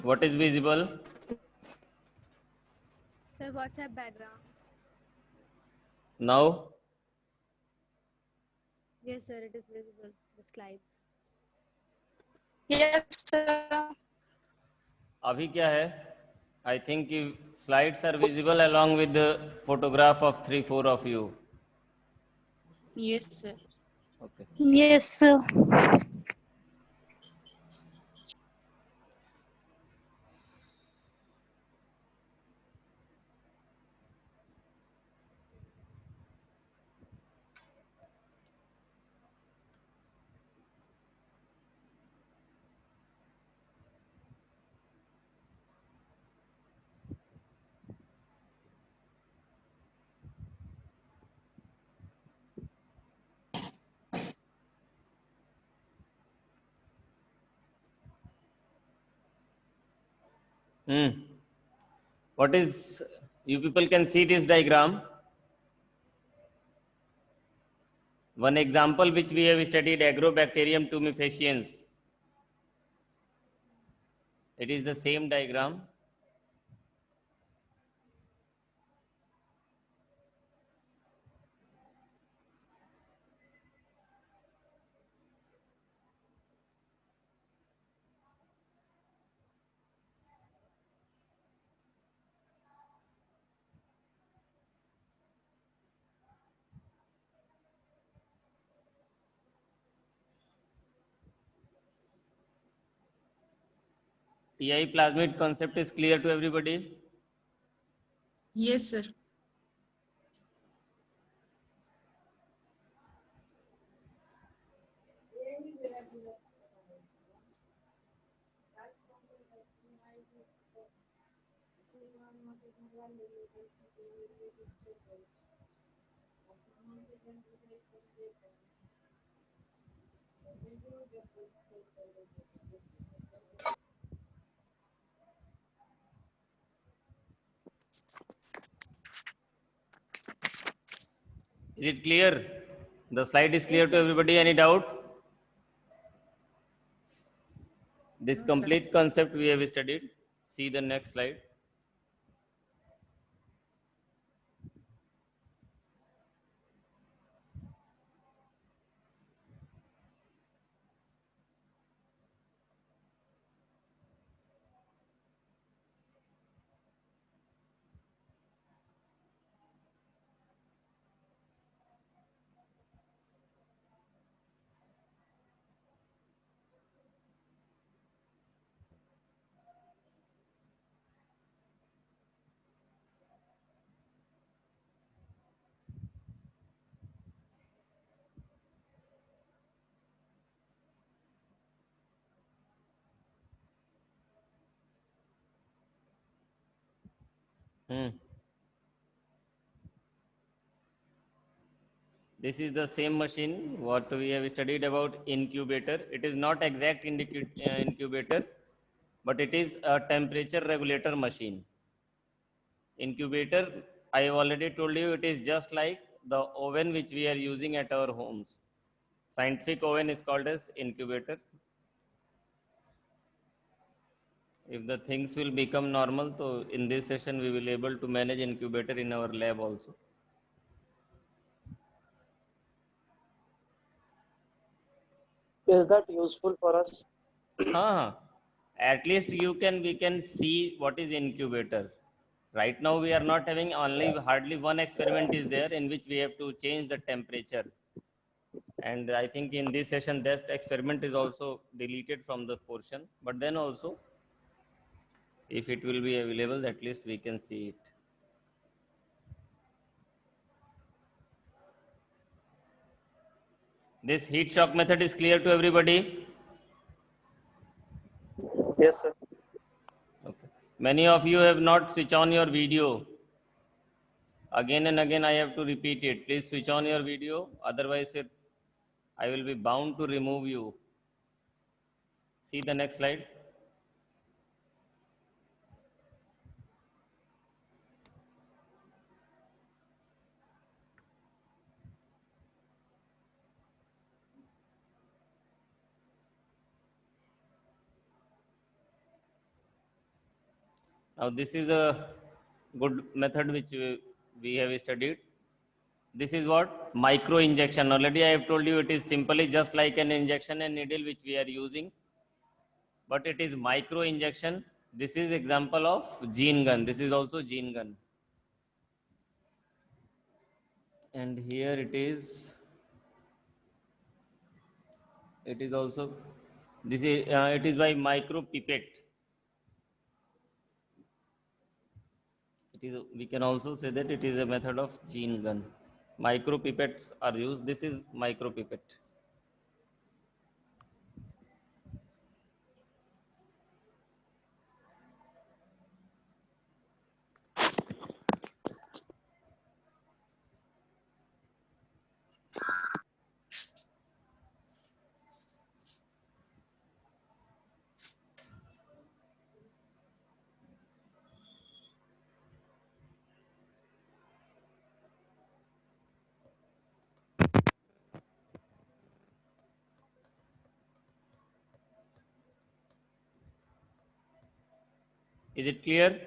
What is visible? Sir, WhatsApp background. Now? Yes, sir, it is visible. The slides. Yes, sir. अभी क्या है? I think slides are visible along with the photograph of 3-4 of you. Yes, sir. Okay. Yes, sir. What is, you people can see this diagram. One example which we have studied, Agrobacterium tumefaciens. It is the same diagram. TI plasmid concept is clear to everybody? Yes, sir. Is it clear? The slide is clear Yes, to sir. everybody. Any doubt? This No, sir. complete concept we have studied. See the next slide. This is the same machine what we have studied about incubator. It is not exact incubator, but it is a temperature regulator machine. Incubator, I have already told you, it is just like the oven which we are using at our homes. Scientific oven is called as incubator. If the things will become normal, so in this session we will able to manage incubator in our lab also. Is that useful for us? At least we can see what is incubator. Right now we are not having, only hardly one experiment is there in which we have to change the temperature. And I think in this session that experiment is also deleted from the portion. But then also, if it will be available, at least we can see it. This heat shock method is clear to everybody? Yes, sir. Okay. Many of you have not switched on your video. Again and again I have to repeat it. Please switch on your video. Otherwise, I will be bound to remove you. See the next slide. Now this is a good method which we have studied. This is what? Micro injection. Already I have told you it is simply just like an injection and needle which we are using, but it is micro injection. This is example of gene gun. This is also gene gun. And here it is also, this is, it is by micro pipette. It is, we can also say that it is a method of gene gun. Micro pipettes are used. This is micro pipette. Is it clear?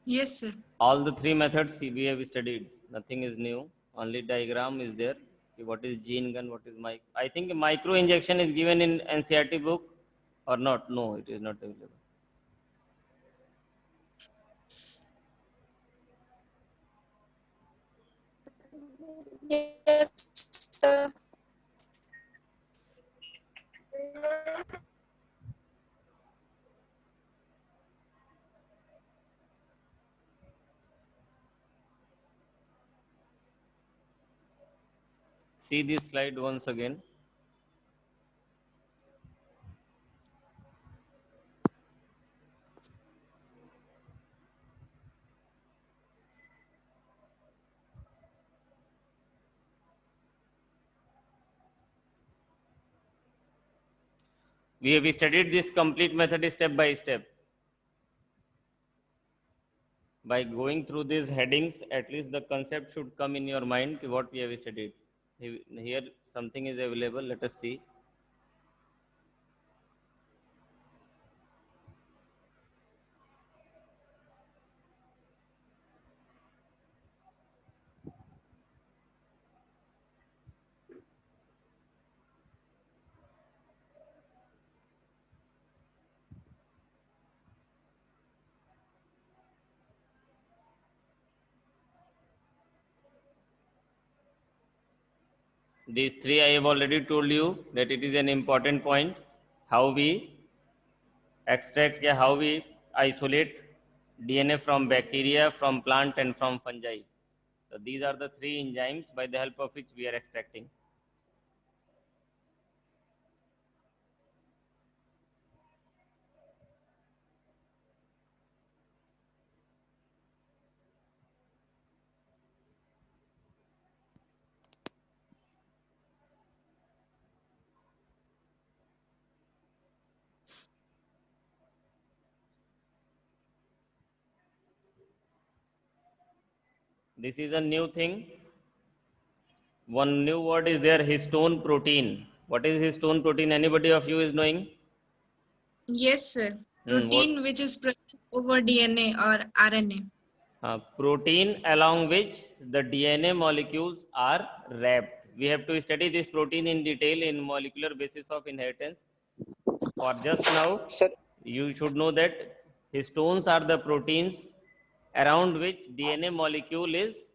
Yes, sir. All the three methods we have studied. Nothing is new. Only diagram is there. What is gene gun? What is mic? I think micro injection is given in NCERT book or not? No, it is not available. Yes, sir. See this slide once again. We have studied this complete method step by step. By going through these headings, at least the concept should come in your mind what we have studied. Here something is available. Let us see. These three I have already told you that it is an important point. How we extract, yeah, how we isolate DNA from bacteria, from plant and from fungi. So these are the three enzymes by the help of which we are extracting. This is a new thing. One new word is there, histone protein. What is histone protein? Anybody of you is knowing? Yes, sir. What? Protein which is present over DNA or RNA. Protein along which the DNA molecules are wrapped. We have to study this protein in detail in molecular basis of inheritance. For just now, Sir, you should know that histones are the proteins around which DNA molecule is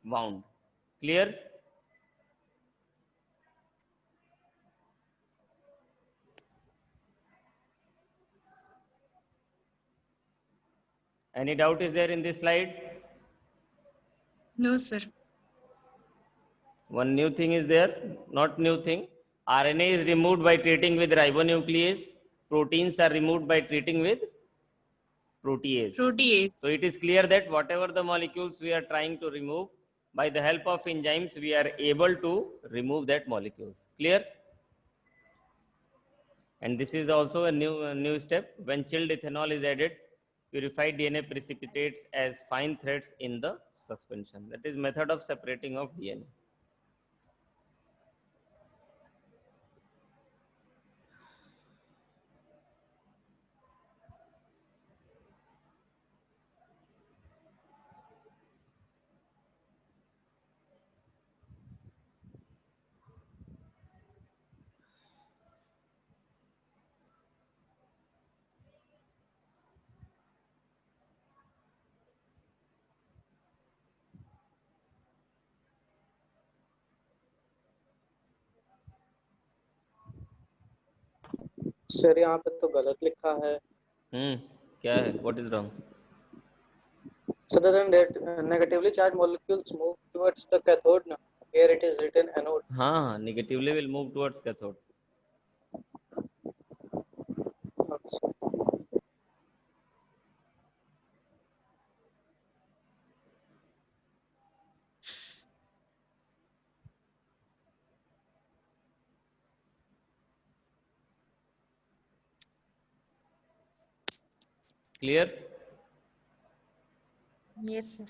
wound. Clear? Any doubt is there in this slide? No, sir. One new thing is there, not new thing. RNA is removed by treating with ribonuclease. Proteins are removed by treating with protease. Protease. So it is clear that whatever the molecules we are trying to remove, by the help of enzymes, we are able to remove that molecules. Clear? And this is also a new step. When chilled ethanol is added, purified DNA precipitates as fine threads in the suspension. That is method of separating of DNA. Sir यहाँ पे तो गलत लिखा है. क्या है? What is wrong? So then that negatively charged molecules move towards the cathode. No? Here it is written anode. हाँ, negatively will move towards cathode. अच्छा. Clear? Yes, sir.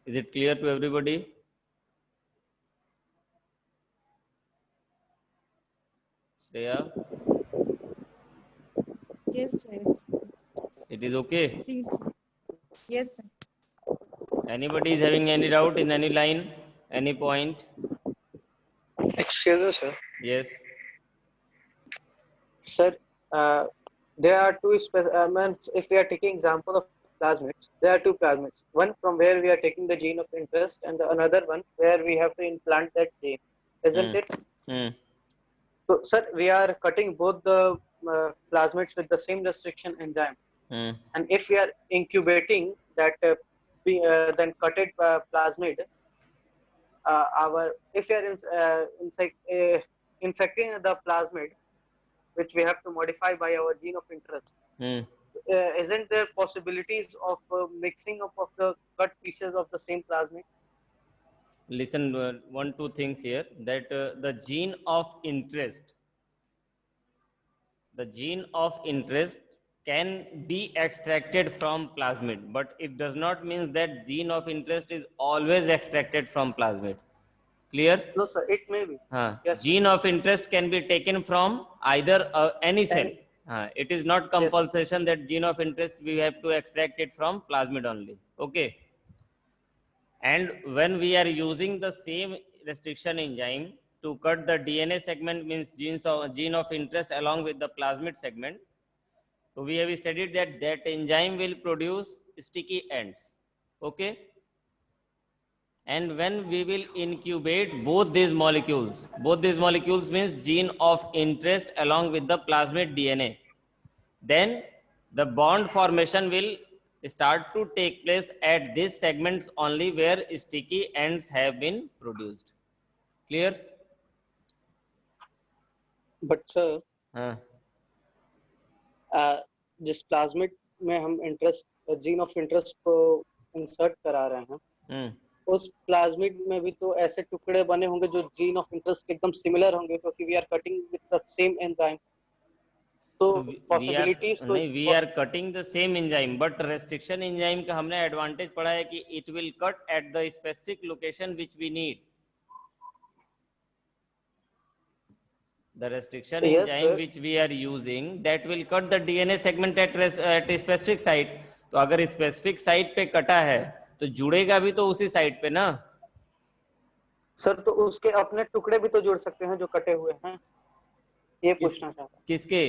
Is it clear to everybody? Shreya, Yes, sir. it is okay? See, sir. Yes, sir. Anybody is having any doubt in any line, any point? Excuse me, sir. Yes. Sir, there are two if we are taking example of plasmids, there are two plasmids. One from where we are taking the gene of interest, and the another one where we have to implant that gene, isn't Hmm. it? Hmm. So, sir, we are cutting both the plasmids with the same restriction enzyme, Hmm. and if we are incubating that then cutted plasmid, our if we are infecting the plasmid, which we have to modify by our gene of interest. Hmm. Isn't there possibilities of mixing up of the cut pieces of the same plasmid? Listen, one, two things here, that the gene of interest can be extracted from plasmid, but it does not mean that gene of interest is always extracted from plasmid. Clear? No, sir. It may be. Yes, sir. Gene of interest can be taken from either any cell. And It is not yes, compulsion that gene of interest we have to extract it from plasmid only. Okay. And when we are using the same restriction enzyme to cut the DNA segment, means gene of interest along with the plasmid segment, so we have studied that that enzyme will produce sticky ends. Okay. And when we will incubate both these molecules means gene of interest along with the plasmid DNA, then the bond formation will start to take place at these segments only where sticky ends have been produced. Clear? but sir, हाँ. जिस plasmid में हम interest gene of interest को insert करा रहे हैं, हम्म. उस plasmid में भी तो ऐसे टुकड़े बने होंगे जो जीन ऑफ इंटरेस्ट के एकदम सिमिलर होंगे, क्योंकि we are cutting with the same enzyme. तो पॉसिबिलिटीज तो we are cutting the same enzyme, but restriction enzyme का हमने एडवांटेज पढ़ा है कि it will cut at the specific location which we need. The restriction Yes, enzyme sir. which we are using that will cut the DNA segment at a specific site. तो अगर specific site पे कटा है तो जुड़ेगा भी तो उसी site पे ना. सर तो उसके अपने टुकड़े भी तो जुड़ सकते हैं जो कटे हुए हैं, ये पूछना चाहता हूँ. किसके?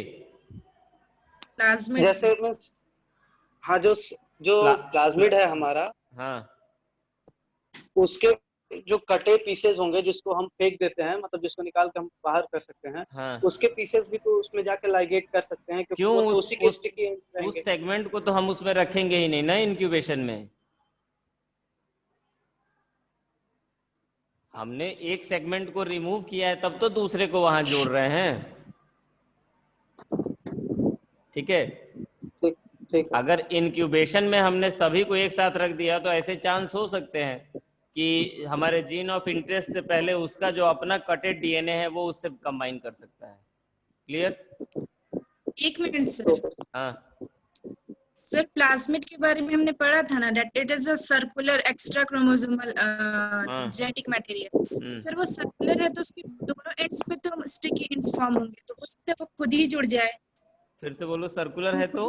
Plasmid. जैसे मींस हाँ, जो प्लाज्मिड है हमारा, हाँ, उसके जो कटे पीसेस होंगे जिसको हम फेंक देते हैं, मतलब जिसको निकाल के हम बाहर कर सकते हैं, हाँ. उसके पीसेस भी तो उसमें जाके लाइगेट कर सकते हैं, क्योंकि क्यों? वो तो उसी के स्टिकी उस रहेंगे. सेगमेंट को तो हम उसमें रखेंगे ही नहीं ना इंक्यूबेशन में. हमने एक सेगमेंट को रिमूव किया है तब तो दूसरे को वहां जोड़ रहे हैं. ठीक है. ठीक है. अगर इंक्यूबेशन में हमने सभी को एक साथ रख दिया तो ऐसे चांस हो सकते हैं कि हमारे जीन ऑफ इंटरेस्ट से पहले उसका जो अपना कटेड डीएनए है वो उससे कंबाइन कर सकता है। क्लियर? एक मिनट सर। हाँ सर प्लाज्मिड के बारे में हमने पढ़ा था ना, that it is a circular extra chromosomal genetic material. Sir वो सर्कुलर है तो उसके दोनों एंड्स पे तो स्टिकी एंड्स फॉर्म होंगे, तो हो सकता है वो खुद ही जुड़ जाए। फिर से बोलो, सर्कुलर है तो?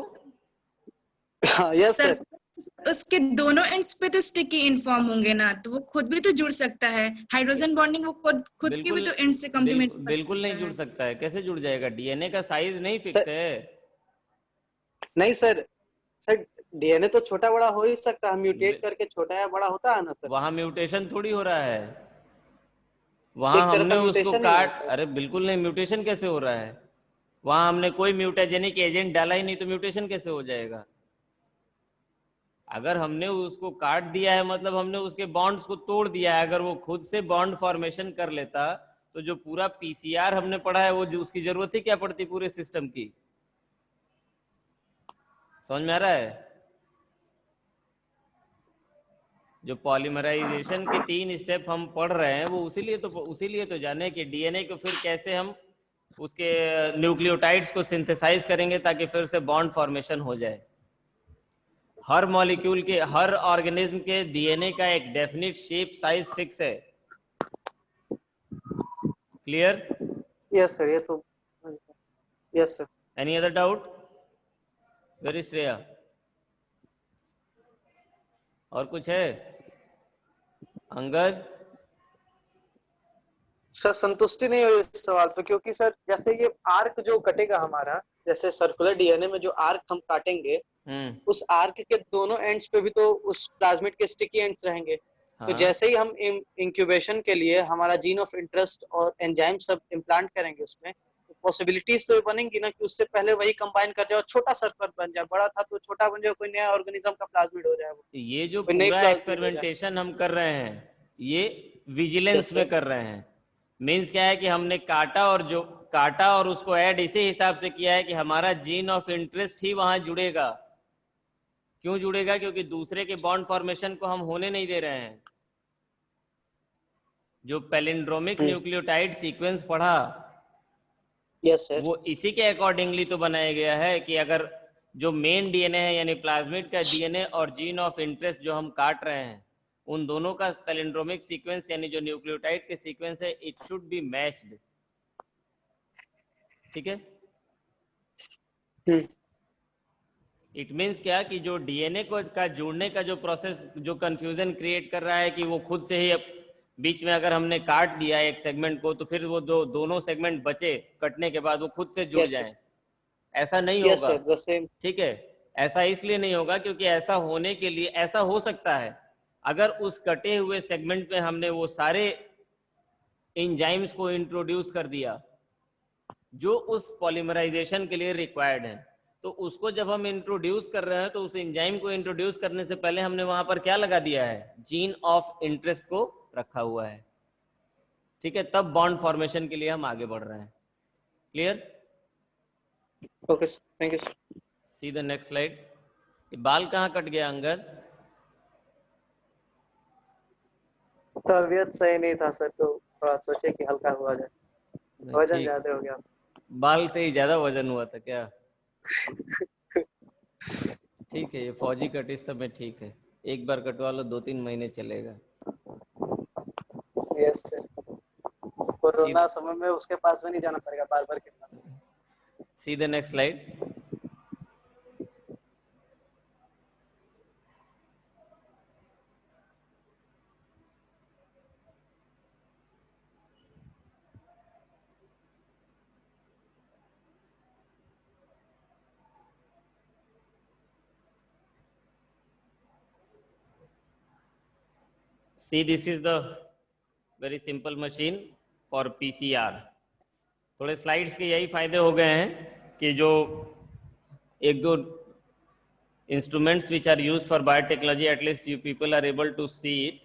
Yes sir sir. उसके दोनों एंड्स पे तो स्टिकी एंड फॉर्म होंगे ना, तो वो खुद भी तो जुड़ सकता है। हाइड्रोजन बॉन्डिंग वो खुद के भी बिल्कुल तो एंड से कॉम्प्लीमेंट कर बिल्कुल नहीं सकता जुड़ है। सकता है। कैसे जुड़ जाएगा? डीएनए का साइज नहीं फिक्स सर है। नहीं सर, सर डीएनए तो छोटा बड़ा हो ही सकता है, म्यूटेट बि- करके छोटा या बड़ा होता है ना सर। वहां म्यूटेशन थोड़ी हो रहा है। वहां एक हमने तरफा उसको म्यूटेशन ही है काट, सर। अरे बिल्कुल नहीं, म्यूटेशन कैसे हो रहा है? वहां हमने कोई म्यूटेजेनिक एजेंट डाला ही नहीं, तो म्यूटेशन कैसे हो जाएगा? अगर हमने उसको काट दिया है मतलब हमने उसके बॉन्ड्स को तोड़ दिया है। अगर वो खुद से बॉन्ड फॉर्मेशन कर लेता तो जो पूरा पीसीआर हमने पढ़ा है वो उसकी जरूरत ही क्या पड़ती पूरे सिस्टम की? समझ में आ रहा है? जो पॉलीमराइजेशन के 3 स्टेप हम पढ़ रहे हैं वो उसीलिए तो जाने कि डीएनए को फिर कैसे हम उसके न्यूक्लियोटाइड्स को सिंथेसाइज करेंगे ताकि फिर से बॉन्ड फॉर्मेशन हो जाए। हर मॉलिक्यूल के, हर ऑर्गेनिज्म के डीएनए का एक डेफिनिट शेप साइज फिक्स है। क्लियर? यस सर, ये तो yes sir. Any other doubt? Very Shreya, और कुछ है? अंगद? सर संतुष्टि नहीं हुई इस सवाल पे, क्योंकि सर जैसे ये आर्क जो कटेगा हमारा, जैसे सर्कुलर डीएनए में जो आर्क हम काटेंगे, उस आर्क के दोनों एंड्स पे भी तो उस प्लाज्मिड के स्टिकी एंड्स रहेंगे। तो हाँ जैसे ही हम इंक्यूबेशन के लिए हमारा जीन ऑफ इंटरेस्ट और एंजाइम सब इम्प्लांट करेंगे उसमें, तो पॉसिबिलिटीज तो बनेंगी ना कि उससे पहले वही कंबाइन कर जाए और छोटा सर्कल बन जाए, बड़ा था तो छोटा बन जाए, कोई नया ऑर्गेनिज्म का प्लाज्मिड हो जाए, वो ये जो कोई नई पूरा प्लाज्मिड हो जाए। एक्सपेरिमेंटेशन हम कर रहे हैं ये विजिलेंस यस में सर। कर रहे हैं। मीन्स क्या है कि हमने काटा और उसको ऐड इसी हिसाब से किया है कि हमारा जीन ऑफ इंटरेस्ट ही वहां जुड़ेगा। क्यों जुड़ेगा? क्योंकि दूसरे के बॉन्ड फॉर्मेशन को हम होने नहीं दे रहे हैं। जो पैलिंड्रोमिक न्यूक्लियोटाइड सीक्वेंस पढ़ा यस सर। वो इसी के अकॉर्डिंगली तो बनाया गया है कि अगर जो मेन डीएनए है यानी प्लाज्मिड का डीएनए और जीन ऑफ इंटरेस्ट जो हम काट रहे हैं उन दोनों का पैलिंड्रोमिक सीक्वेंस यानी जो न्यूक्लियोटाइड के सीक्वेंस है इट शुड बी मैच्ड। ठीक है? इट मीन्स क्या कि जो डीएनए को का जोड़ने का जो प्रोसेस जो कंफ्यूजन क्रिएट कर रहा है कि वो खुद से ही बीच में अगर हमने काट दिया एक सेगमेंट को तो फिर वो दोनों सेगमेंट बचे कटने के बाद वो खुद से जुड़ यस सर। जाएं, ऐसा नहीं यस होगा। Sir, the same. ठीक है? ऐसा इसलिए नहीं होगा क्योंकि ऐसा होने के लिए ऐसा हो सकता है अगर उस कटे हुए सेगमेंट में हमने वो सारे एंजाइम्स को इंट्रोड्यूस कर दिया जो उस पॉलीमराइजेशन के लिए रिक्वायर्ड है। तो उसको जब हम इंट्रोड्यूस कर रहे हैं तो उस एंजाइम को इंट्रोड्यूस करने से पहले हमने वहां पर क्या लगा दिया है? जीन ऑफ इंटरेस्ट को रखा हुआ है। ठीक है? तब बॉन्ड फॉर्मेशन के लिए हम आगे बढ़ रहे हैं। Clear? Okay sir, thank you sir. C the next slide. बाल कहाँ कट गया अंगद? तबीयत सही नहीं था सर, तो थोड़ा सोचे कि हल्का हुआ जाए, वजन ठीक, ज्यादा हो गया। बाल से ही ज्यादा वजन हुआ था क्या? ठीक है, ये फौजी कट इस समय ठीक है, एक बार कटवा लो 2-3 महीने चलेगा। यस सर, कोरोना समय में उसके पास में नहीं जाना पड़ेगा बार बार के पास। See the next slide. See, this is the very simple machine for PCR. थोड़े स्लाइड्स के यही फायदे हो गए हैं कि जो एक दो instruments which are used for biotechnology, at least you people are able to see it.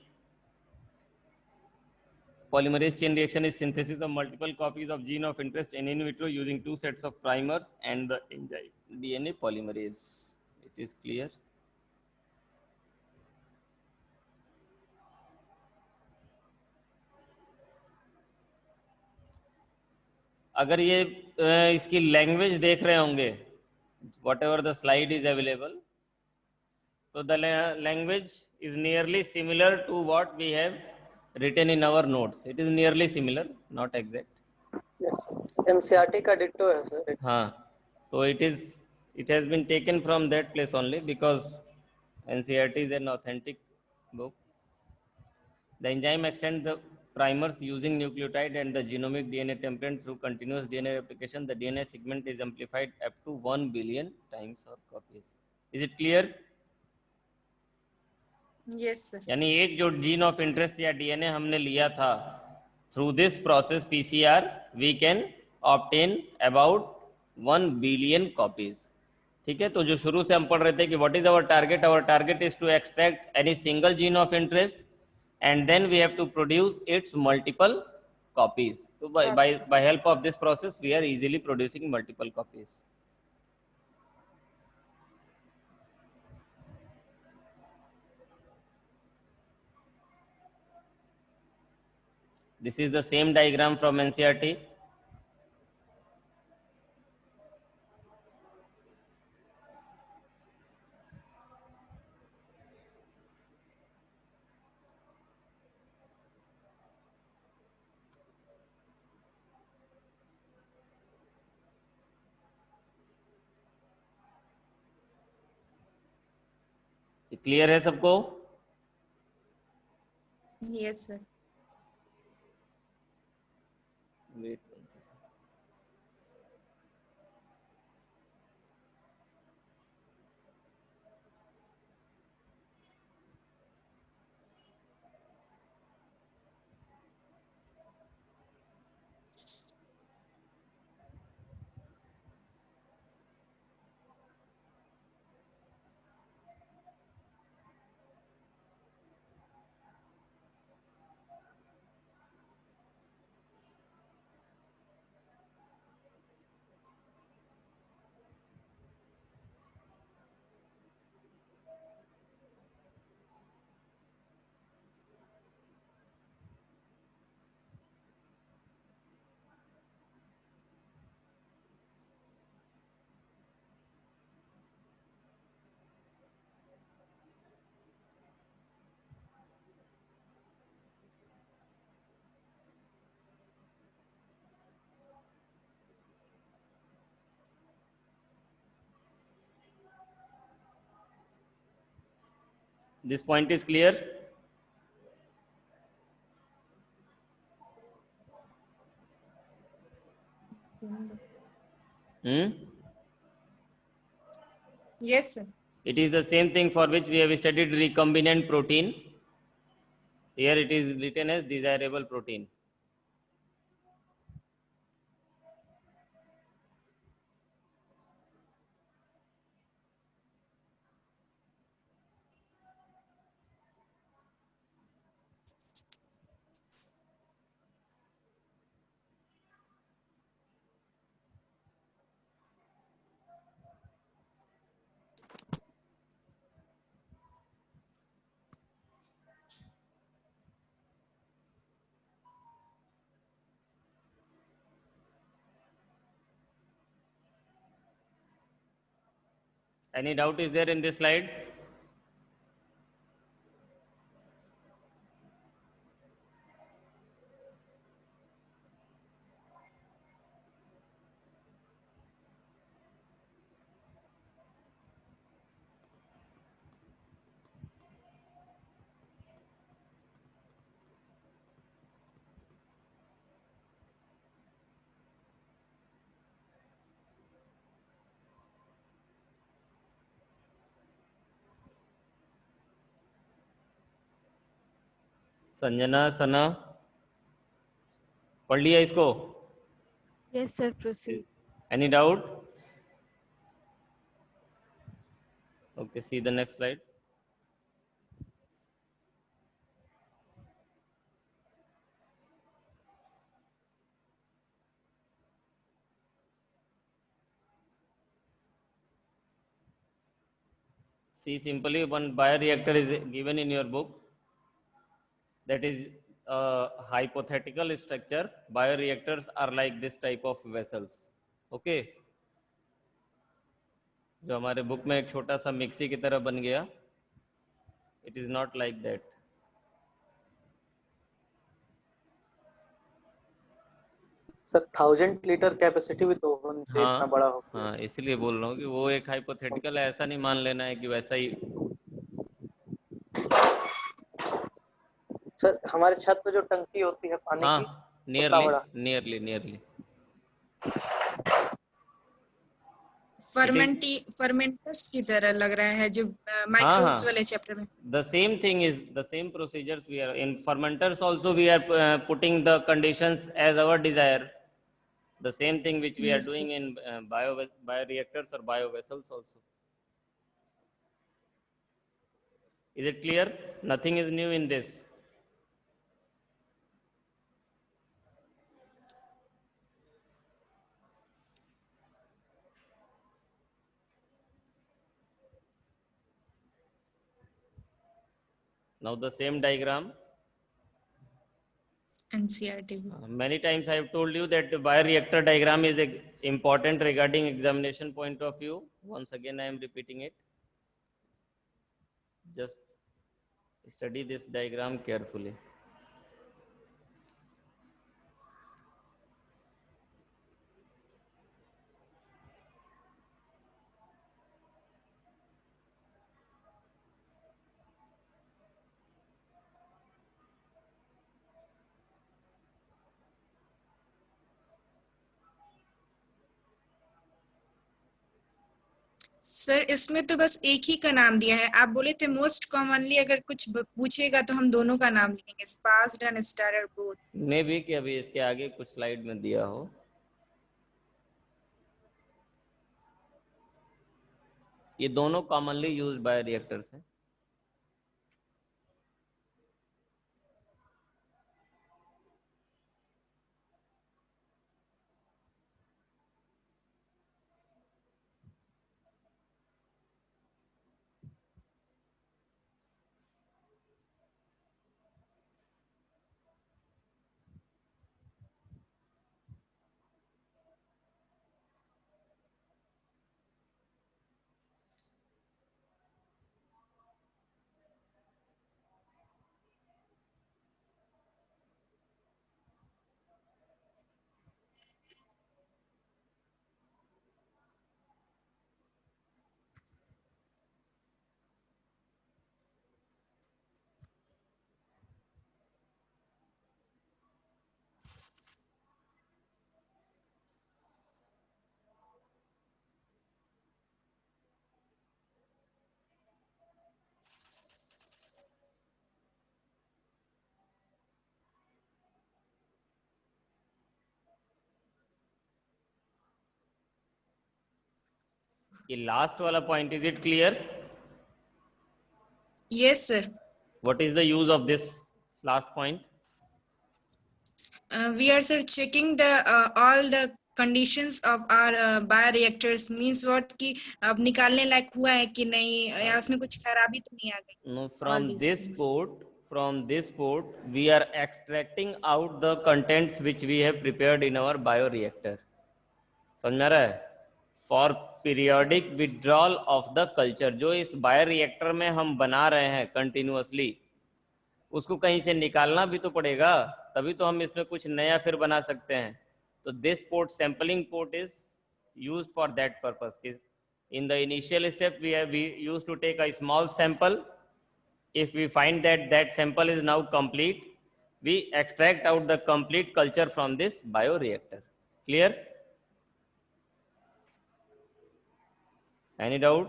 Polymerase chain reaction is synthesis of multiple copies of gene of interest in vitro using 2 sets of primers and the enzyme DNA polymerase. It is clear? अगर ये इसकी language देख रहे होंगे, what ever the slide is available, so the language is nearly similar to what we have written in our notes. It is nearly similar, not exact. Yes. NCERT का ditto है sir. हाँ, so it has been taken from that place only because NCERT is an authentic book. The enzyme extends the primers using nucleotide and the genomic DNA template through continuous DNA replication. The DNA segment is amplified up to 1 billion times or copies. Is it clear? Yes sir. यानी एक जो gene of interest या DNA हमने लिया था, through this process PCR we can obtain about 1 billion copies. ठीक है, तो जो शुरू से हम पढ़ रहे थे कि what is our target is to extract any single gene of interest and then we have to produce its multiple copies. तो by help of this process we are easily producing multiple copies. This is the same diagram from NCERT. Clear है सबको? Yes sir. Wait. This point is clear? Yes sir. It is the same thing for which we have studied recombinant protein. Here it is written as desirable protein. Any doubt is there in this slide? Sanjana, सना, पढ़ लिया इसको? Yes, sir. Proceed. Any doubt? Okay, see the next slide. See, simply one bioreactor is given in your book. That is hypothetical structure, bioreactors are like this type of vessels. Okay, जो हमारे book में एक छोटा सा mixie की तरह बन गया, it is not like that. Sir 1000 litre capacity भी तो ओवन से इतना बड़ा हो. हाँ, इसलिए बोल रहा हूँ कि वो एक हाइपोथेटिकल है, ऐसा नहीं मान लेना है कि वैसा ही. सर हमारे छत पे जो टंकी होती है पानी की, हाँ, उतना बड़ा. नियरली. फर्मेंटर्स की तरह लग रहा है जो माइक्रोब्स वाले चैप्टर में. The same thing is the same procedures we are in fermenters also we are putting the conditions as our desire. The same thing which we are Yes, doing in bioreactors or biovessels also. Is it clear? Nothing is new in this. Now the same diagram. NCERT. Many times I have told you that the bioreactor diagram is important regarding examination point of view. Once again, I am repeating it. Just study this diagram carefully. Sir इसमें तो बस एक ही का नाम दिया है. आप बोले थे मोस्ट कॉमनली अगर कुछ पूछेगा तो हम दोनों का नाम लिखेंगे, पास्ड एंड स्टार्टेड बोथ. मे भी कि अभी इसके आगे कुछ स्लाइड में दिया हो. ये दोनों कॉमनली यूज्ड बायोरिएक्टर्स हैं. ये लास्ट वाला point, is it clear? Yes sir. What is the use of this last point? We are sir checking the all the conditions of our bioreactors, means what कि अब निकालने लायक हुआ है कि नहीं, या उसमें कुछ खराबी तो नहीं आ गई. No, from this port we are extracting out the contents which we have prepared in our bioreactor. समझ में आ रहा है? For periodic withdrawal of the culture, जो इस बायोरिएक्टर में हम बना रहे हैं कंटिन्यूअसली, उसको कहीं से निकालना भी तो पड़ेगा, तभी तो हम इसमें कुछ नया फिर बना सकते हैं. तो this port, sampling port, is used for that purpose. In the initial step we used to take a small sample. If we find that that sample is now complete, we extract out the complete culture from this bioreactor. Clear? Any doubt?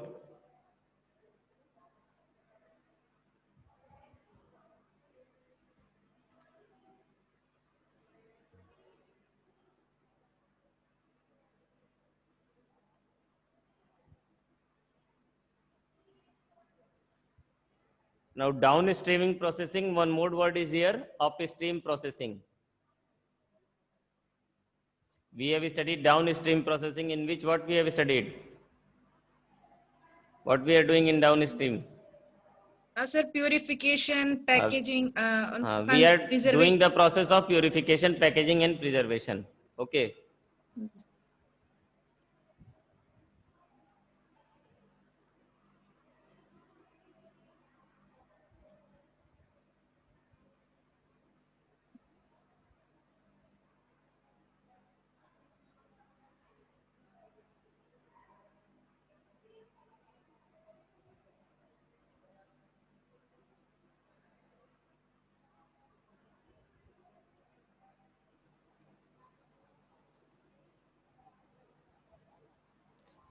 Now downstreaming processing, one more word is here, upstream processing. We have studied downstream processing, in which what we have studied? What we are doing in downstream? Sir, purification, packaging, We are doing preservation. the process of purification, packaging, and preservation. Okay.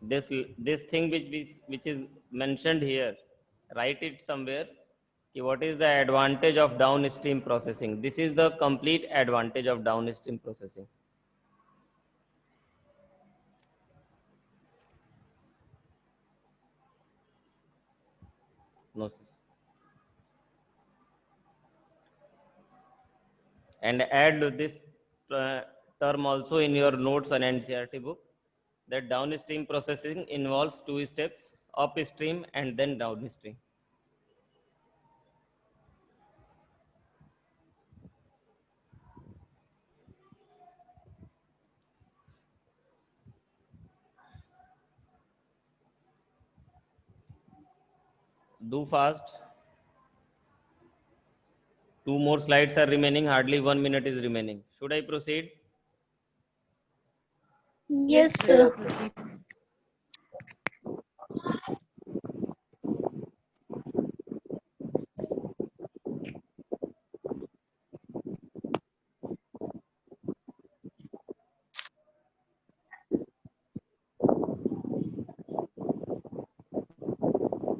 This thing which is mentioned here, write it somewhere. What is the advantage of downstream processing? This is the complete advantage of downstream processing. No, sir. And add this term also in your notes on NCERT book, that downstream processing involves two steps: upstream and then downstream. Do fast. 2 more slides are remaining. Hardly 1 minute is remaining. Should I proceed? Yes, sir. sir. Proceed.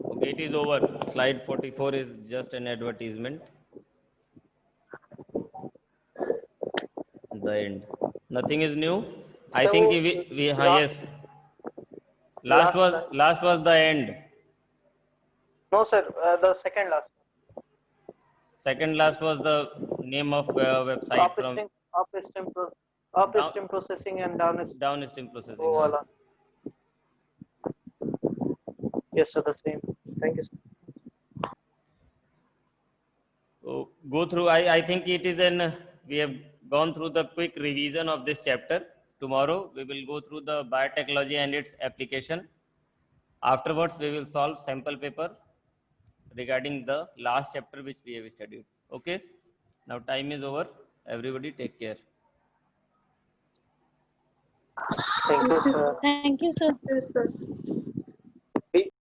Okay, it is over. Slide 44 is just an advertisement. The end. Nothing is new. I So, think we yes. last Last was the end. no, sir, the second last Second last was the name of website from upstream, upstream processing and downstream. downstream processing. Oh, Allah. Yes, sir, the same. Thank you, sir. So go through. I think it is we have gone through the quick revision of this chapter. Tomorrow we will go through the biotechnology and its application. Afterwards, we will solve sample paper regarding the last chapter which we have studied. Okay. Now time is over. Everybody take care. Thank you, sir. Thank you, sir. Yes, sir.